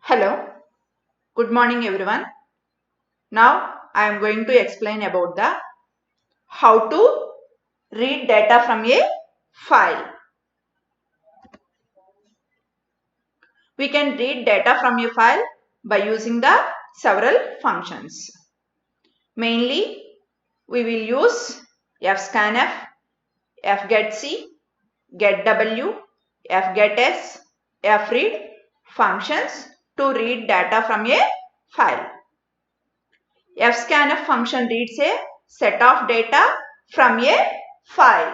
Hello, good morning everyone. Now I am going to explain about the how to read data from a file. We can read data from a file by using the several functions. Mainly we will use fscanf, fgetc, getw, fgets, fread functions to read data from a file. Fscanf function reads a set of data from a file.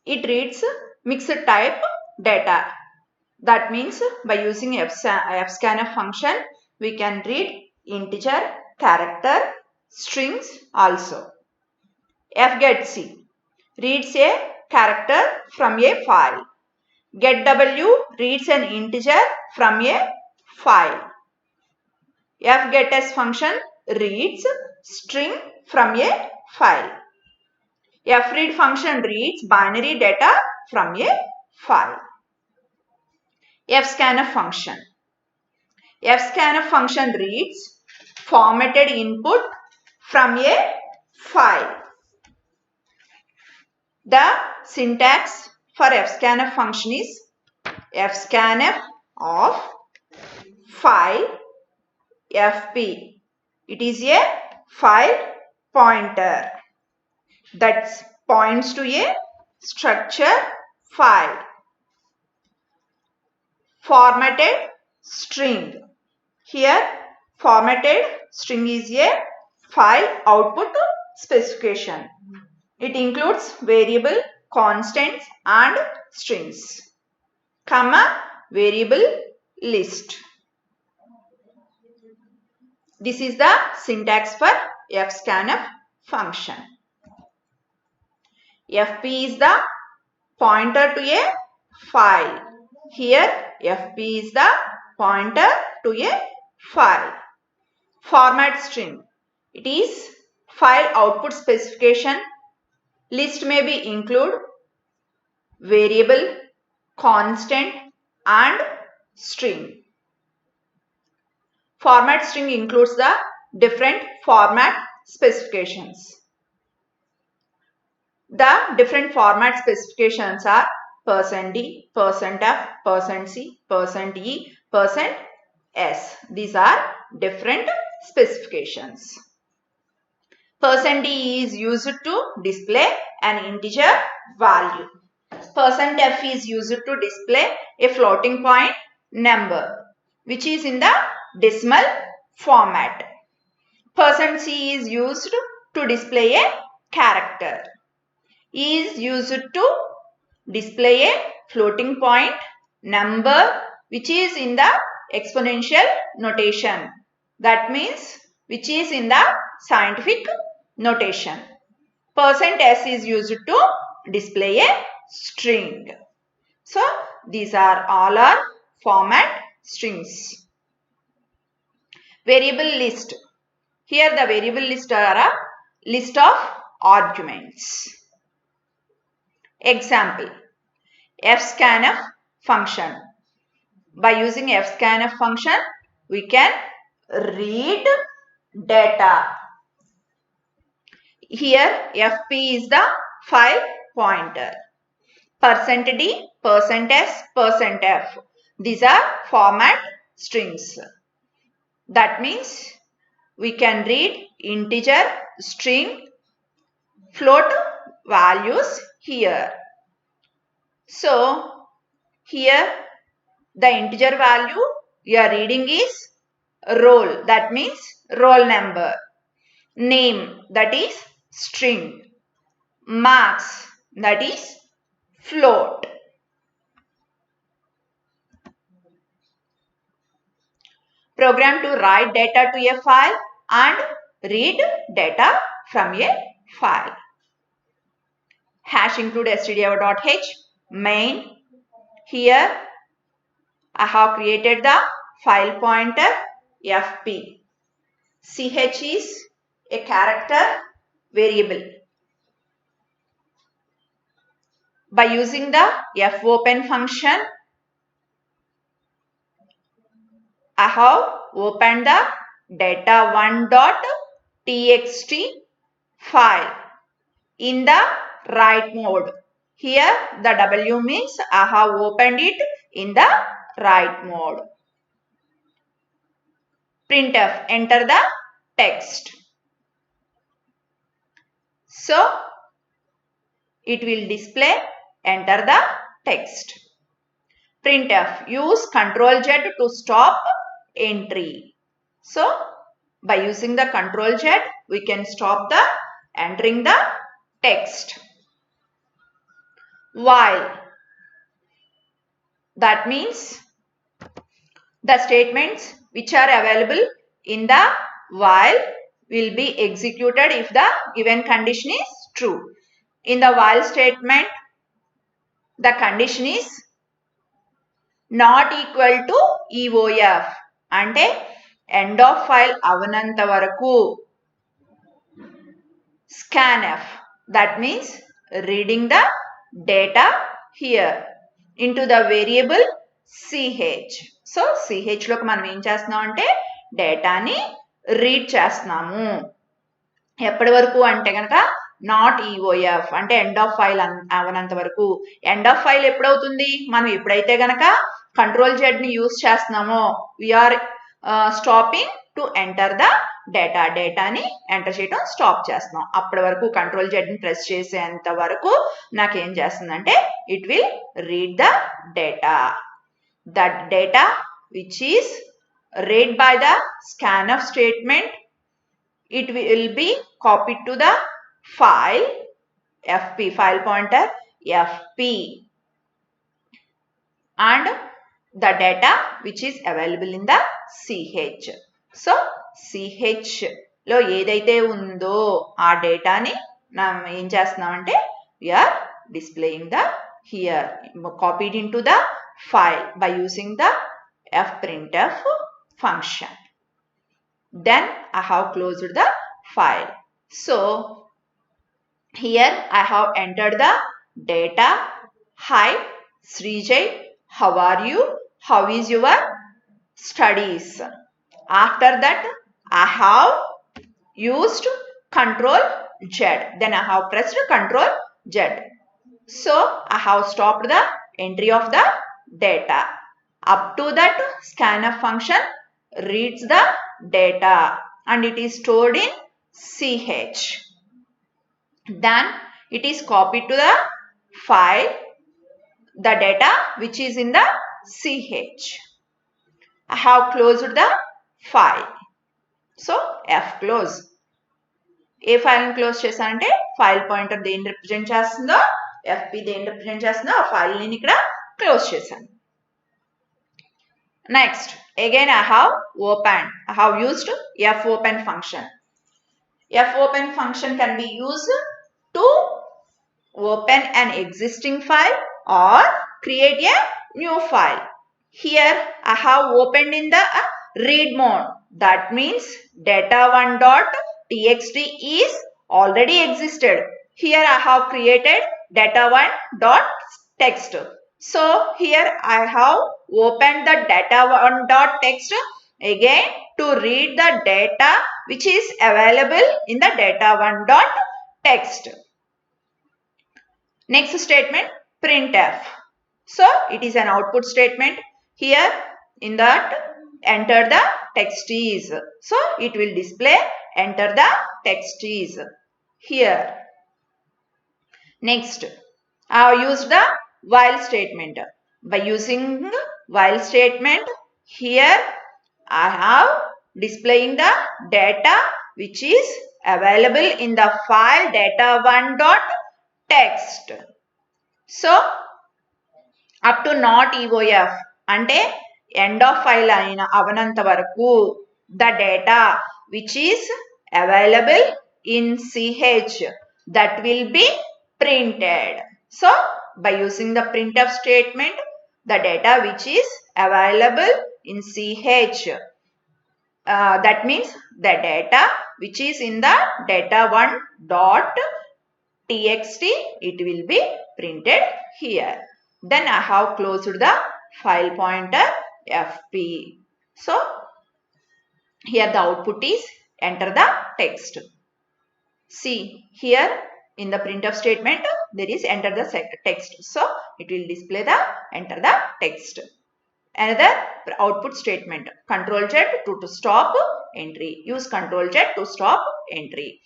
It reads mixed type data. That means by using fscanf function, we can read integer, character, strings also. fgetc reads a character from a file. getw reads an integer from a file. fgets function reads string from a file. fread function reads binary data from a file. fscanf function. fscanf function reads formatted input from a file. The syntax for fscanf function is fscanf of file fp. It is a file pointer that points to a structure file. Formatted string. Here formatted string is a file output specification. It includes variable, constants and strings, comma variable list. This is the syntax for fscanf function. fp is the pointer to a file. Here fp is the pointer to a file. Format string. It is file output specification. List may be include variable, constant and string. Format string includes the different format specifications. The different format specifications are %d, %f, %c, %e, %s. These are different specifications. %d is used to display an integer value. %f is used to display a floating point number which is in the decimal format. %c is used to display a character. E is used to display a floating point number which is in the exponential notation. That means which is in the scientific notation. %s is used to display a string. So these are all our format strings. Variable list. Here the variable list are a list of arguments. Example, fscanf function. By using fscanf function, we can read data. Here fp is the file pointer. %d, %s, %f. These are format strings. That means we can read integer, string, float values here. So here the integer value you are reading is roll, that means roll number. Name, that is string. Marks, that is float. Program to write data to a file and read data from a file. Hash include stdio.h main. Here I have created the file pointer fp. Ch is a character variable. By using the fopen function, I have opened the data1.txt file in the write mode. Here the W means I have opened it in the write mode. Printf, enter the text. So it will display enter the text. Printf, use Ctrl Z to stop entry. So by using the Ctrl Z, we can stop the entering the text. While, that means the statements which are available in the while will be executed if the given condition is true. In the while statement, the condition is not equal to EOF. అంటే end of file అవనంత వరకు Scanf, that means reading the data here into the variable ch. So ch లోకి మనం ఏం చేస్తున్నాం అంటే డేటాని read చేస్తున్నాము. ఎప్పటి వరకు అంటే కనుక నాట్ ఈఓఎఫ్ అంటే ఎండ్ ఆఫ్ ఫైల్ అవనంత వరకు. ఎండ్ ఆఫ్ ఫైల్ ఎప్పుడవుతుంది? మనం ఎప్పుడైతే గనక Ctrl Z ని యూజ్ చేస్తున్నామో we are stopping to enter the డేటాని ఎంటర్ చేయడం స్టాప్ చేస్తున్నాం. అప్పటి వరకు Ctrl Z ని ప్రెస్ చేసేంత వరకు నాకేం చేస్తుందంటే it will read the data. That data which is read by the scanf statement, it will be copied to the file fp, file pointer fp, and the data which is available in the ch. So ch లో ఏదైతే ఉందో ఆ డేటాని మనం ఏం చేస్తున్నామంటే we are displaying the here copied into the file by using the fprintf function. Then I have closed the file. So here I have entered the data. Hi Srijay, how are you? How is your studies? After that I have used Ctrl Z. Then I have pressed Ctrl Z. So I have stopped the entry of the data. Up to that scanf function reads the data and it is stored in ch. Then it is copied to the file, the data which is in the ch. I have closed the file. So f close. ఏ ఫైల్ని close చేశానంటే file pointer దేన్ని represent చేస్తుందో FP దేన్ని represent చేస్తుందో ఆ ఫైల్ని నేను ఇక్కడ క్లోజ్ చేశాను. Next, again I have used fopen function. Fopen function can be used to open an existing file or create a new file. Here I have opened in the read mode. That means data1.txt is already existed. Here I have created data1.text. So here I have opened the data1.txt again to read the data which is available in the data1.text. Next statement, printf. So it is an output statement. Here in that enter the text is. So it will display enter the text is here. Next, I have used the while statement. By using while statement, here I have displaying the data which is available in the file data1.text. So up to not EOF అంటే end of file అయిన అవనంత వరకు the data which is available in ch that will be printed. So by using the printf statement, the data which is available in ch, that means the data which is in the data1.txt, it will be printed here. Then I have closed the file pointer fp. So here the output is enter the text. See here in the printf statement there is enter the text. So it will display the enter the text. Another output statement, Control Z to stop entry. Use Control Z to stop entry.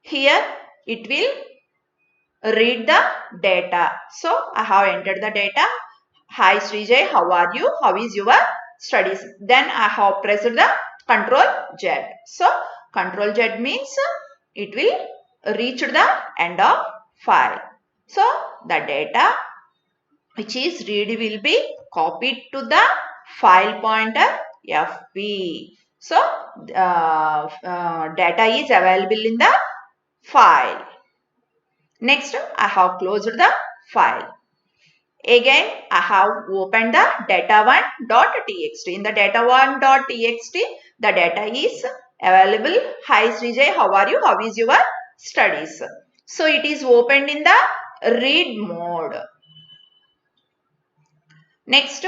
Here it will read the data. So I have entered the data. Hi Srijay, how are you? How is your studies? Then I have pressed the Control Z. So Control Z means it will reach the end of file. So the data which is read will be copied to the file pointer FP. So data is available in the file. Next, I have closed the file. Again, I have opened the data1.txt. In the data1.txt, the data is available. Hi Srijay, how are you? How is your studies? So it is opened in the read mode. Next,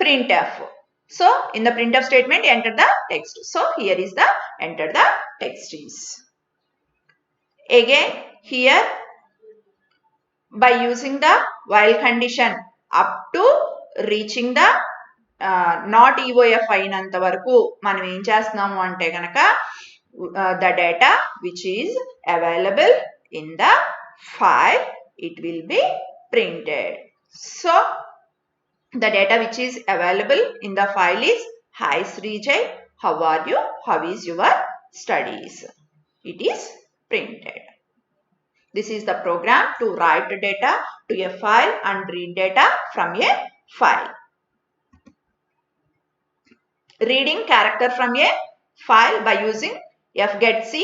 printf. So in the printf statement, enter the text. So here is the enter the text is. Again, here by using the while condition up to reaching the not EOF అయినంత వరకు మనం ఏం చేస్తున్నాము అంటే కనుక the data which is available in the file it will be printed. So the data which is available in the file is Hi Srijay, how are you? How is your studies? It is printed. This is the program to write data to a file and read data from a file. Reading character from a file by using fgetc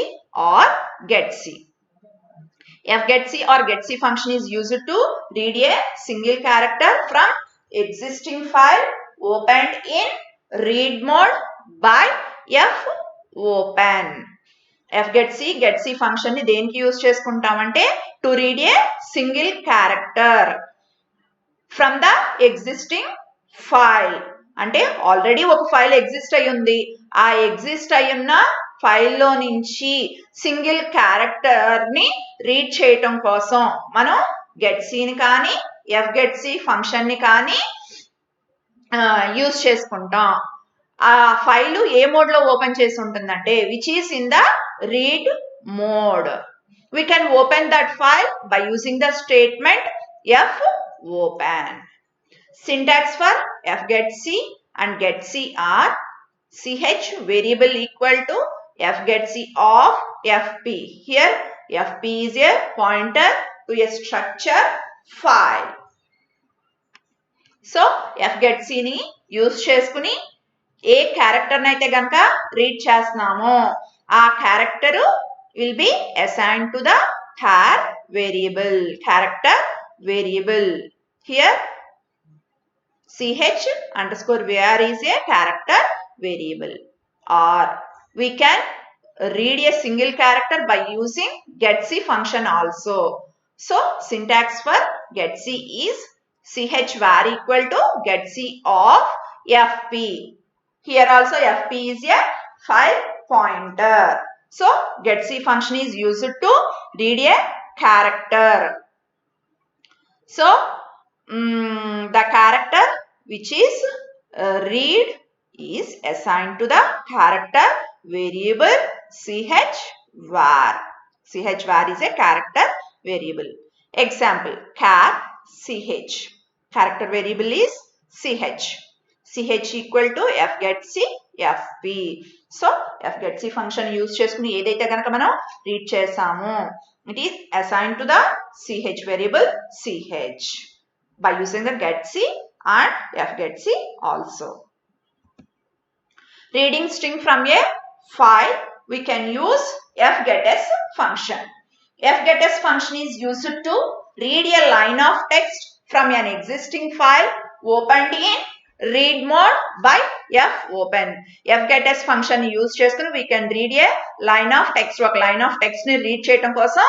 or getc. fgetc or getc function is used to read a single character from existing file opened in read mode by fopen. fgetc getc function ని దేనికి use చేసుకుంటామంటే to read a single character from the existing file. అంటే already ఒక file exist అయి ఉంది, ఆ exist అయ్యున్న ఫైల్లో నుంచి సింగిల్ క్యారెక్టర్ ని రీడ్ చేయటం కోసం మనం గెట్సీని కానీ fgetc ఫంక్షన్ ని కానీ యూజ్ చేసుకుంటాం. ఆ ఫైలు ఏ మోడ్ లో ఓపెన్ చేసి ఉంటుందంటే which is in the read mode. We can open that file by using the statement fopen. Syntax for fgetc and getc are ch variable equal to fgetc of fp. Here fp is a pointer to a structure file. So fgetc ని use చేసుకుని ఏ character అయితే గనక read చేస్తున్నామో ఆ character will be assigned to the char variable, character variable. Here ch underscore var is a character variable. Or we can read a single character by using getc function also. So syntax for getc is ch var equal to getc of fp. Here also fp is a file pointer. So getc function is used to read a character. So the character which is read is assigned to the character variable ch var. Ch var is a character variable. Example char ch. Character variable is ch. ch equal to fgetc fp. So fgetc function use చేసుకుని ఏదైతే కనుక మనం read చేసామో it is assigned to the ch variable ch by using the getc and fgetc also. Reading string from a file we can use fgets function. fgets function is used to read a line of text from an existing file opened in read mode by fopen. fgets function use చేసుకుని we can read a line of text. ఒక line of text ని read చేయడం కోసం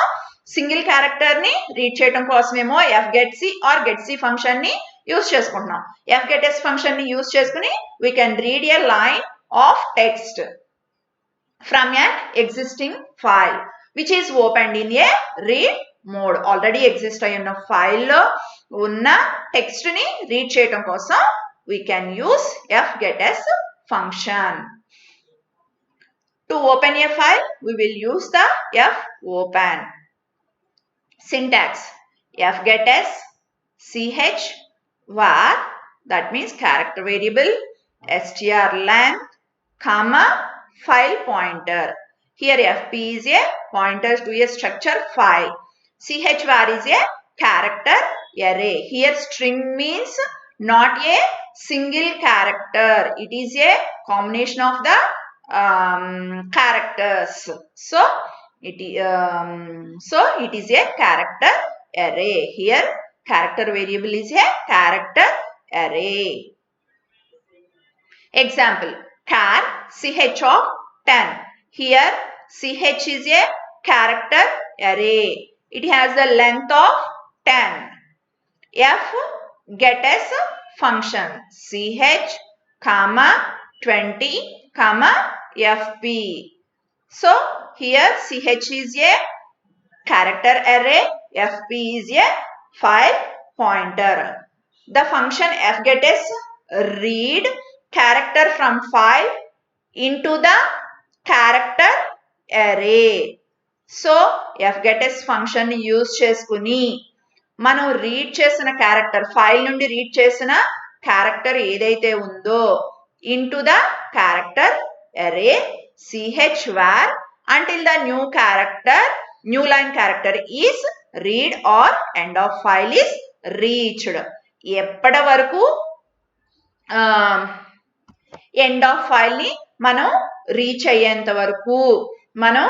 single character ని read చేయడం కోసమేమో fgetc or getc function ని use చేసుకుంటున్నాం. fgetS function ని యూస్ చేసుకుని we can read a line of text from an existing file which is opened in a read mode. Already exist అయి ఉన్న ఫైల్లో ఉన్న టెక్స్ట్ ని రీడ్ చేయడం కోసం we can use fgetS function. To open a file, we will use the fopen. Syntax: fgetS ch var, that means character variable, strlength, comma, file pointer. Here fp is a pointer to a structure file. Ch var is a character array. Here string means not a single character. It is a combination of the characters. So it is a character array. Here character variable is a character array. Example: char ch of 10. Here ch is a character array. It has the length of 10. fgetS function ch comma 20 comma fp. So here ch is a character array, fp is a file pointer. The function fgetS read character from file into the character array. So fgetS function ని use చేసుకుని మనం read చేసిన character, file నుండి read చేసిన character ఏదైతే ఉందో into the character array ch var until the new line character is read or end of file is reached. ఎప్పటి వరకు ఎండ్ ఆఫ్ ఫైల్ ని మనం రీచ్ అయ్యేంత వరకు మనం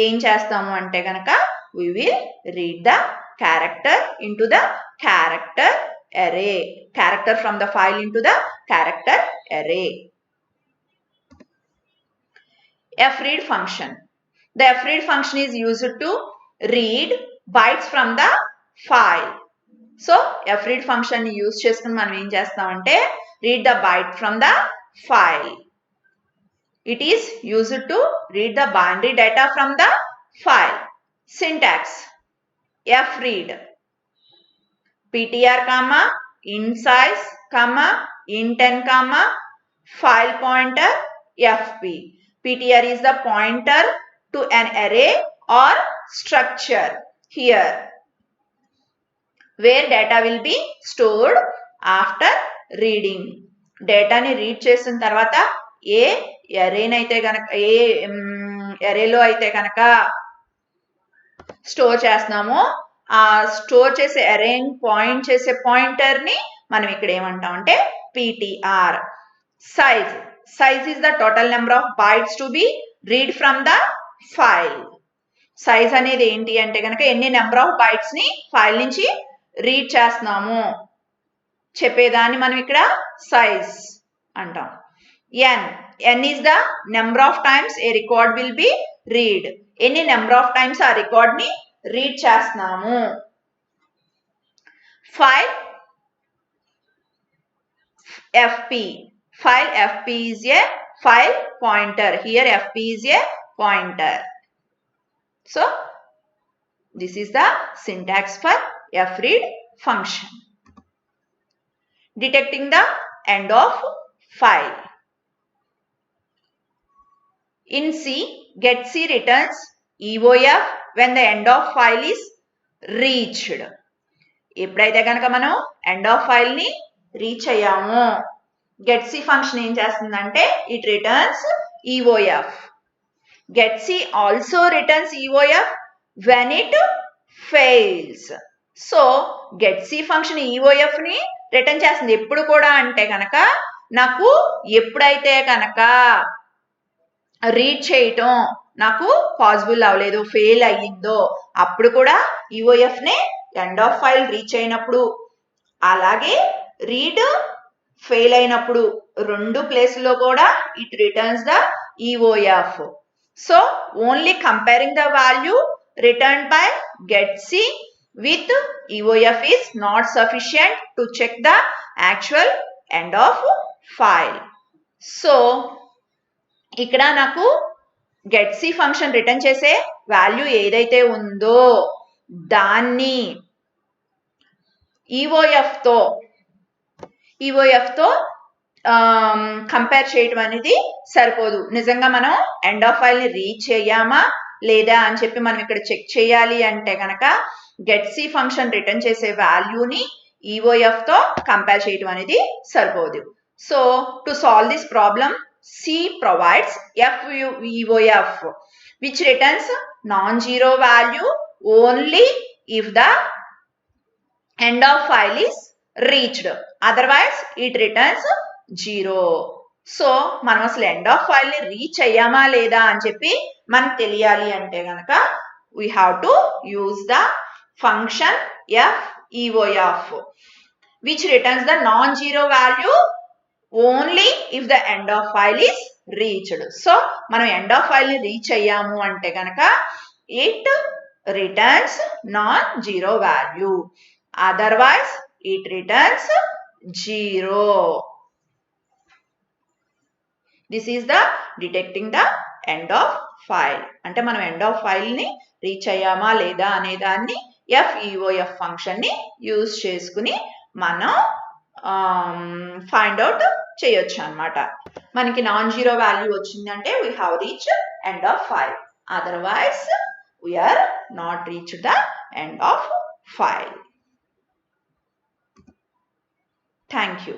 ఏం చేస్తాము అంటే కనుక we will read the character into the character array, character from the file into the character array. fread function. The fread function is used to read bytes from the file. So fread function ని use చేసుకుని మనం ఏం చేస్తామంటే read the byte from the file. It is used to read the binary data from the file. Syntax: fread ptr comma int size comma int10 comma file pointer fp. ptr is the pointer to an array or structure here where data will be stored after reading. డేటాని read చేసిన తర్వాత ఏ అరేనైతే గనక ఏ అరేలో అయితే కనుక store చేస్తున్నామో ఆ store చేసే అరేని point చేసే పాయింటర్ ని మనం ఇక్కడ ఏమంటాం అంటే ptr. Size is the total number of bytes to be read from the file. Size అనేది ఏంటి అంటే కనుక ఎన్ని నెంబర్ ఆఫ్ బైట్స్ ని ఫైల్ నుంచి రీడ్ చేస్తున్నాము చెప్పేదాన్ని మనం ఇక్కడ సైజ్ అంటాం. n is the number of times a record will be read. ఎన్ని నెంబర్ ఆఫ్ టైమ్స్ ఆ రికార్డ్ ని రీడ్ చేస్తున్నాము. file fp is a file pointer. Here fp is a pointer. So this is the syntax for fread function. Detecting the end of file. In C, getC returns EOF when the end of file is reached. ఎప్పుడైతే కనుక మనం end of file ని reach అయ్యాము getC function ఏం చేస్తుందంటే it returns EOF. getC also returns EOF when it fails. So getC function EOF ని return చేస్తుంది ఎప్పుడు కూడా అంటే కనుక నాకు ఎప్పుడైతే కనుక రీడ్ చేయటం నాకు పాసిబుల్ అవ్వలేదు, ఫెయిల్ అయ్యిందో అప్పుడు కూడా EOF నే ఎండ్ ఆఫ్ ఫైల్ రీచ్ అయినప్పుడు అలాగే రీడ్ ఫెయిల్ అయినప్పుడు రెండు ప్లేస్లో కూడా it returns the EOF. So only comparing the value written by getC with EOF is not sufficient to check the actual end of file. So ఇక్కడ నాకు getC function return చేసే value ఏదైతే ఉందో దాన్ని EOF తో కంపేర్ చేయడం అనేది సరిపోదు. నిజంగా మనం ఎండ్ ఆఫ్ ఫైల్ ని రీచ్ అయ్యామా లేదా అని చెప్పి మనం ఇక్కడ చెక్ చేయాలి అంటే గనక getC ఫంక్షన్ రిటర్న్ చేసే వాల్యూని EOF తో కంపేర్ చేయడం అనేది సరిపోదు. So to solve this problem C provides FEOF which returns non-zero value only if the end of file is reached. Otherwise it returns 0. So మనం అసలు ఎండ్ ఆఫ్ ఫైల్ ని reach అయ్యామా లేదా అని చెప్పి మనకు తెలియాలి అంటే గనక we have to use the function FEOF which returns the non-zero value only if the end of file is reached. So మనం end of file ని రీచ్ అయ్యాము అంటే గనక it returns non-zero value. Otherwise it returns 0. This is the detecting the end of file. అంటే మనం end of file ని reach అయ్యామా లేదా అనే దాన్ని FEOF ఫంక్షన్ ని యూజ్ చేసుకుని మనం ఫైండ్ అవుట్ చేయొచ్చు అన్నమాట. మనకి నాన్ జీరో వాల్యూ వచ్చిందంటే we have reached end of file. Otherwise we are not reached the end of file. Thank you.